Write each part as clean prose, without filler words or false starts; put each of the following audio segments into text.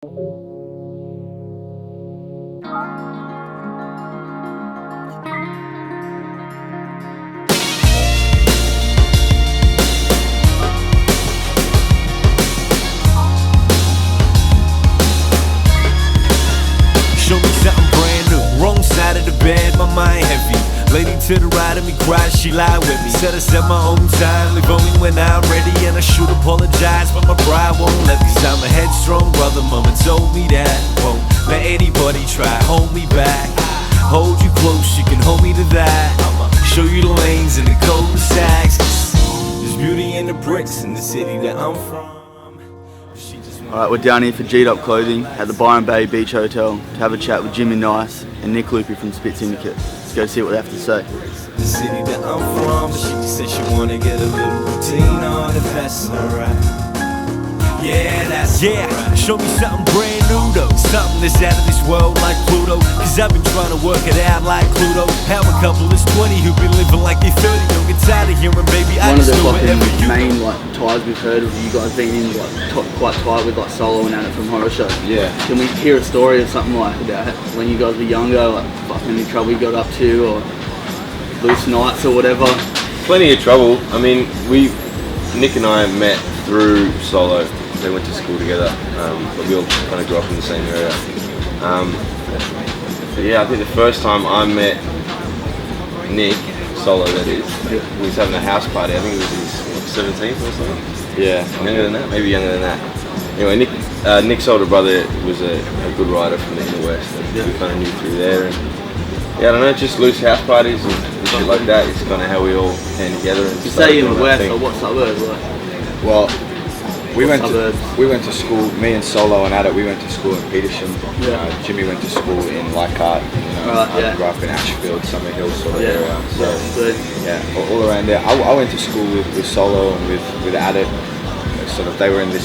Show me something brand new. Wrong side of the bed, my mind heavy. Lady to the right of me cries, she lied with me. Said I set my own time, leave only when I'm ready. And I should apologize, but my pride won't let me. Cause I'm a headstrong brother, mama told me that. Won't let anybody try, hold me back. Hold you close, you can hold me to that. I'ma show you the lanes and the cul-de-sacs. There's beauty in the bricks in the city that I'm from. Alright, we're down here for Geedup Clothing at the Byron Bay Beach Hotel to have a chat with Jimmy Nice and Nick Loopy from Spit Syndicate. Let's go see what they have to say. The city that I'm from, she said she wanna get a little routine on if that's alright. Yeah, that's right. Show me something brand new though, something that's out of this world like Pluto. Cause I've been trying to work it out like Pluto. Have a couple is 20 who've been living like they're 30. Don't get tired of hearing, baby, I just do whatever you do. One of the main ties we've heard of you guys being in quite tight with Solo and Adit from Horror Show. Yeah. Can we hear a story of something like about when you guys were younger, like fucking any trouble you got up to or loose nights or whatever? Plenty of trouble. I mean, Nick and I met through Solo. They went to school together, but we all kind of grew up in the same area. But yeah, I think the first time I met Nick, Solo that is, he was having a house party. I think it was his 17th or something. Yeah, younger than that, maybe younger than that. Anyway, Nick's older brother was a good rider from the inner west that we kind of knew through there. And yeah, I don't know, just loose house parties and shit like that. It's kind of how we all came together. And you say in the west, or what suburb? Well, we went to school. Me and Solo and Adit, we went to school in Petersham. Jimmy went to school in Leichhardt. I grew up in Ashfield, Summer Hill sort of area. So all around there. I went to school with Solo and with Adit. Sort of, they were in the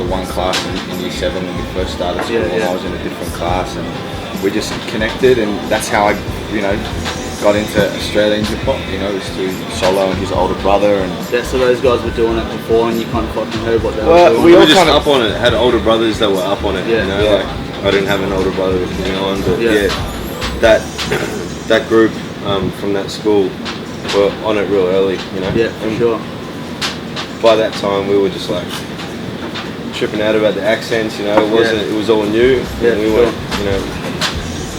one class in year 7 when we first started school, and I was in a different class, and we just connected, and that's how I, got into Australian hip hop. It was through Solo and his older brother, and so those guys were doing it before, and you kind of fucking heard what they were doing. We were just up on it. Had older brothers that were up on it. Like I didn't have an older brother with me on, but that group from that school were on it real early. Yeah, for sure. By that time, we were just like tripping out about the accents. It wasn't. It was all new. And we weren't.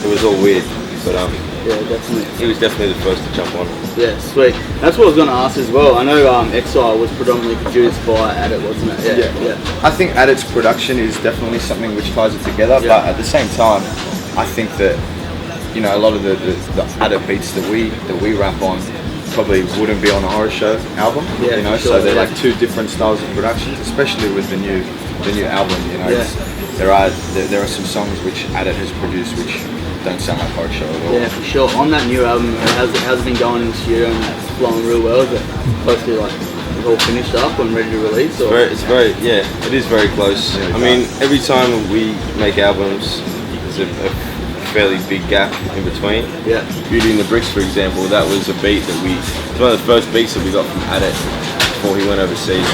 It was all weird, but yeah, definitely. He was definitely the first to jump on. Yeah, sweet. That's what I was going to ask as well. I know Exile was predominantly produced by Adit, wasn't it? Yeah. I think Adit's production is definitely something which ties it together, but at the same time, I think that a lot of the Adit beats that we rap on probably wouldn't be on a Horror Show album. So they're like two different styles of productions, especially with the new album. There are some songs which Adit has produced which don't sound like Horror Show at all. Yeah, for sure. On that new album, how's it been going in the studio and that's flowing real well? Is it close to it's all finished up and ready to release? Or? It is very close. I mean, every time we make albums, there's a fairly big gap in between. Yeah. Beauty in the Bricks, for example, that was a beat that it's one of the first beats that we got from Adit before he went overseas.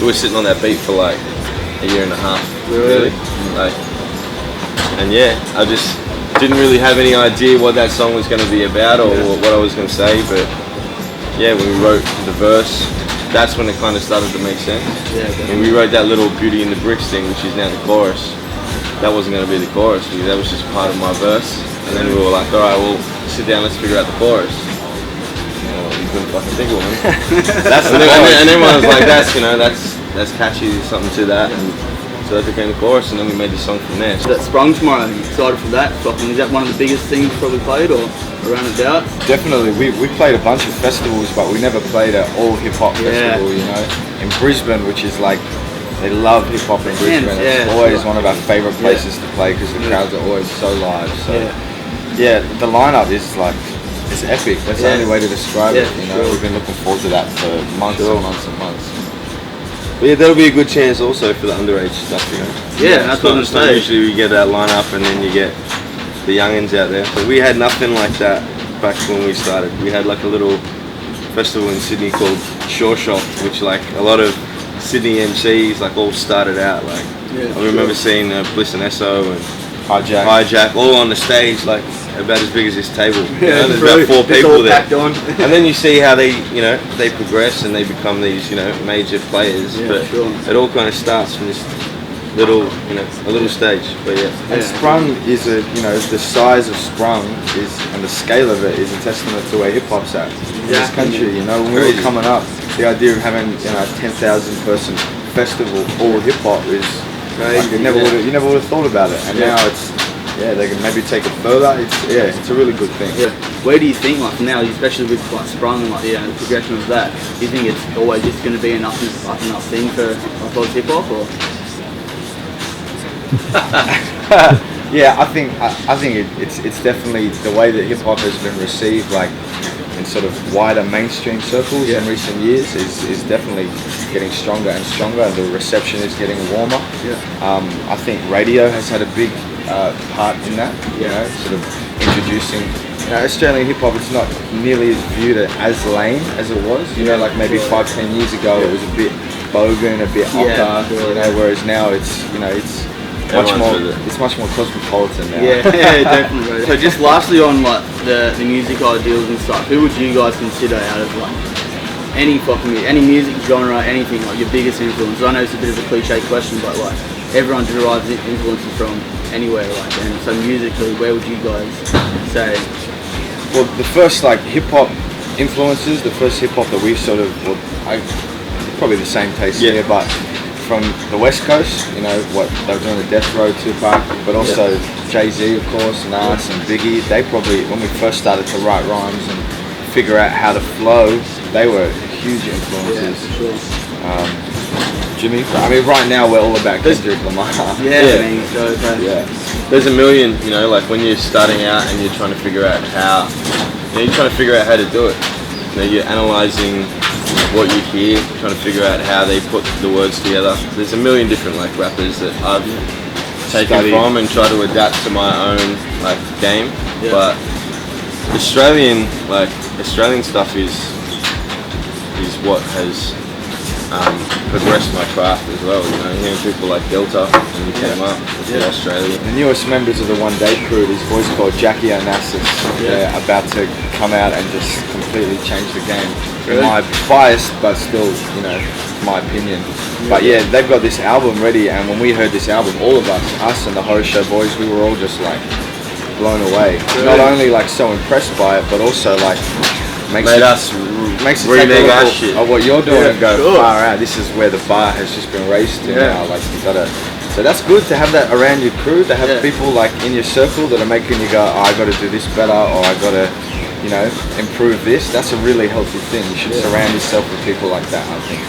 We were sitting on that beat for like a year and a half. Really? And I just didn't really have any idea what that song was going to be about or what I was going to say, but when we wrote the verse, that's when it kind of started to make sense. And we wrote that little Beauty in the Bricks thing, which is now the chorus. That wasn't going to be the chorus, that was just part of my verse. And then we were like, alright, well, sit down, let's figure out the chorus. You couldn't fucking think of one. And everyone was like, that's catchy, there's something to that. And so that became the chorus, and then we made the song from there. That Sprung tomorrow, you excited for that? Is that one of the biggest things you probably played, or around about? Definitely. We played a bunch of festivals, but we never played an all hip hop festival. In Brisbane, which is like they love hip hop in Brisbane. It's always one of our favourite places to play because the crowds are always so live. So the lineup is like it's epic. That's the only way to describe it. We've been looking forward to that for months and months and months. But that'll be a good chance also for the underage stuff, that's what I'm saying. Usually we get that lineup and then you get the youngins out there. But we had nothing like that back when we started. We had like a little festival in Sydney called Shore Shop, which like a lot of Sydney MCs like all started out like I remember seeing Bliss and Esso and Hijack all on the stage, like about as big as this table. Yeah, there's about 4 people there. And then you see how they, they progress and they become these, major players. Yeah, but sure. it all kind of starts from this little, a little stage. But yeah. And Sprung is the size of Sprung and the scale of it is a testament to where hip hop's at in this country. When we were coming up, the idea of having a 10,000 person festival all hip hop is like, you never would have thought about it. And now it's they can maybe take it further. It's a really good thing. Yeah. Where do you think, like now, especially with like Sprung and like the progression of that, do you think it's always just going to be an up and up thing for like hip hop, or? Yeah, I think it's definitely the way that hip hop has been received, like in sort of wider mainstream circles in recent years, is definitely getting stronger and stronger, and the reception is getting warmer. I think radio has had a big part in that. Sort of introducing Australian hip hop. It's not nearly as viewed as lame as it was. Like maybe 5-10 years ago, it was a bit bogan, a bit ocker. Whereas now it's much more cosmopolitan now. Yeah, definitely. So just lastly on like the music ideals and stuff, who would you guys consider out of like any music genre, anything, like your biggest influence? I know it's a bit of a cliche question, but like everyone derives influences from anywhere, like, and so musically, where would you guys say? Well, the first like hip hop influences, the first hip hop that we sort of, probably the same taste here, but from the West Coast, what they were doing, the Death Row, Tupac, but also Jay-Z, of course, Nas and Biggie. They probably, when we first started to write rhymes and figure out how to flow, they were huge influences. Jimmy, I mean, right now we're all about Kendrick Lamar. There's a million, like when you're starting out and you're trying to figure out how, how to do it. You're analyzing what you hear, trying to figure out how they put the words together. There's a million different like rappers that I've taken from and try to adapt to my own like game. But Australian stuff is what has progressed my craft as well. Hearing people like Delta when he came up in Australia. The newest members of the One Day crew, these boys called Jackie Onassis, they're about to come out and just completely change the game. In my bias, but still, my opinion. But they've got this album ready, and when we heard this album, all of us and the Horror Show boys, we were all just like blown away. Not only like so impressed by it, but also like makes us take a look at what you're doing and go far out. This is where the bar has just been raised to now. Like you gotta. So that's good to have that around your crew, to have people like in your circle that are making you go, I got to do this better, or I got to, improve this. That's a really healthy thing. You should surround yourself with people like that, I think.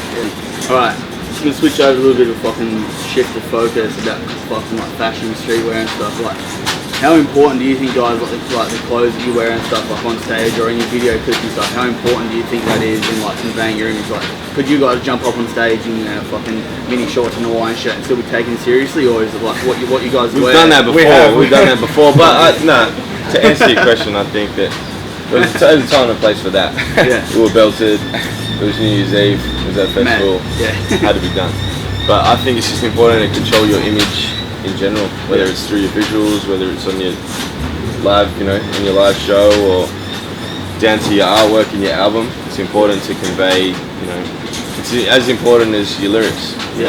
Alright, just gonna switch over a little bit of fucking shift of focus about fucking like fashion, streetwear and stuff. Like, how important do you think, guys, like the clothes that you wear and stuff, like on stage or in your video clips and stuff, how important do you think that is in like conveying your image? Like, could you guys jump up on stage in fucking mini shorts and a Hawaiian shirt and still be taken seriously, or is it like what you guys wear? We've done that before. We've done that before, but no. To answer your question, I think that there was a time and place for that. We were belted. It was New Year's Eve. It was at a festival. It had to be done. But I think it's just important to control your image in general, whether it's through your visuals, whether it's on your live, in your live show, or down to your artwork in your album. It's important to convey, it's as important as your lyrics. We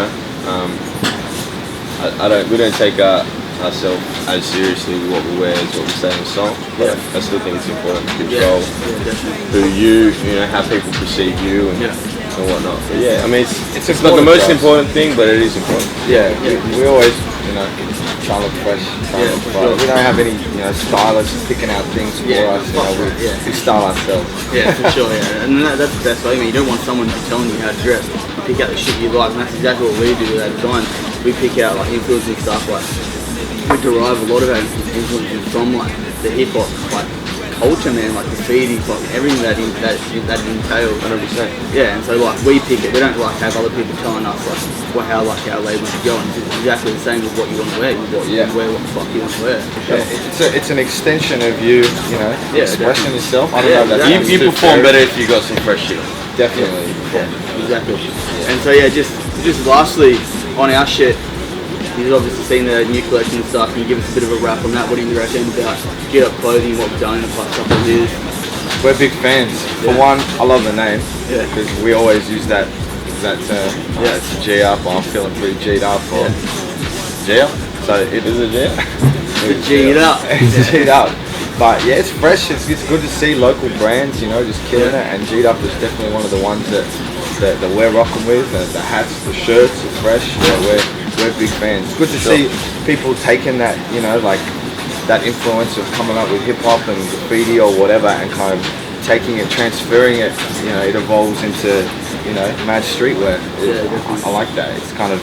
don't take ourselves as seriously with what we wear as what we say in the song. But I still think it's important to control who how people perceive you and whatnot. But I mean, it's not the most important thing, but it is important. We always, try to look fresh, we don't have any, stylists picking out things for us, we style ourselves. For sure, and that's the best way. I mean, you don't want someone telling you how to dress. You pick out the shit you like, and that's exactly what we do with our design. We pick out like influencing stuff, like we derive a lot of our influences from like the hip hop like culture, man, like the graffiti, like everything that entails. 100%. And so like we pick it. We don't like have other people telling us like how our label should go. And it's exactly the same with what you want to wear. What you wear, what the fuck you want to wear. It's an extension of you, expressing yourself. I don't know. You perform better if you got some fresh shit on. Definitely. Exactly. And so just lastly on our shit, You've obviously seen the new collection and stuff. Can you give us a bit of a wrap on that? What do you reckon about Geedup clothing, what we've done in the past couple of years? We're big fans. For one, I love the name because we always use that term. It's G up, or I'm feeling pretty G'd up, or G up. So it is a G up. It's G'd up. It's G'd up. But yeah, it's fresh. It's good to see local brands, you know, just killing it. And Geedup is definitely one of the ones that we're rocking with. The hats, the shirts are fresh. Yeah, we're big fans. It's good to see people taking that, you know, like that influence of coming up with hip hop and graffiti or whatever, and kind of taking it, transferring it. You know, it evolves into, you know, mad streetwear. I like that. It's kind of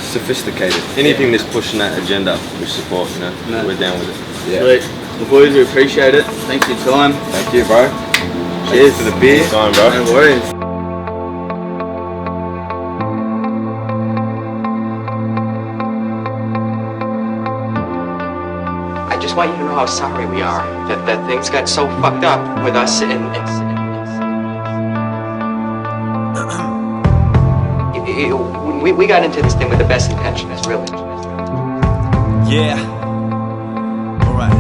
sophisticated. Anything that's pushing that agenda, we support. You know, we're down with it. Yeah. Sweet. Well, boys, we appreciate it. Thanks for your time. Thank you, bro. Cheers for the beer. Time, bro. No worries. I just want you to know how sorry we are that things got so fucked up with us we got into this thing with the best intentions, really. Yeah. Alright.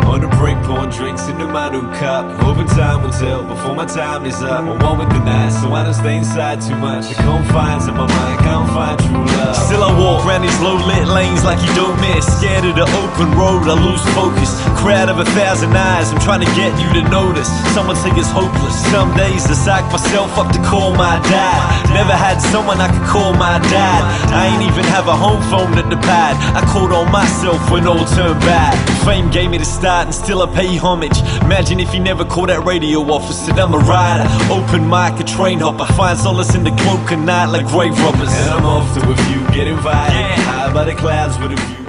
On the break, pouring drinks into my new cup. Hoping time will tell before my time is up. I'm one with the night, so I don't stay inside too much. The confines of my mind can't find true love. Still I walk around these low lit lanes like you don't miss. Scared of the open road, I lose focus. Crowd of 1,000 eyes, I'm trying to get you to notice. Someone say it's hopeless. Some days I psych myself up to call my dad. Never had someone I could call my dad. I ain't even have a home phone at the pad. I called on myself when all turned bad. Fame gave me the start and still I pay homage. Imagine if you never called that radio office. Said I'm a rider, open mic, a train hopper. Find solace in the cloak of night like grave robbers. And I'm off to a view, get invited. High by the clouds with a view.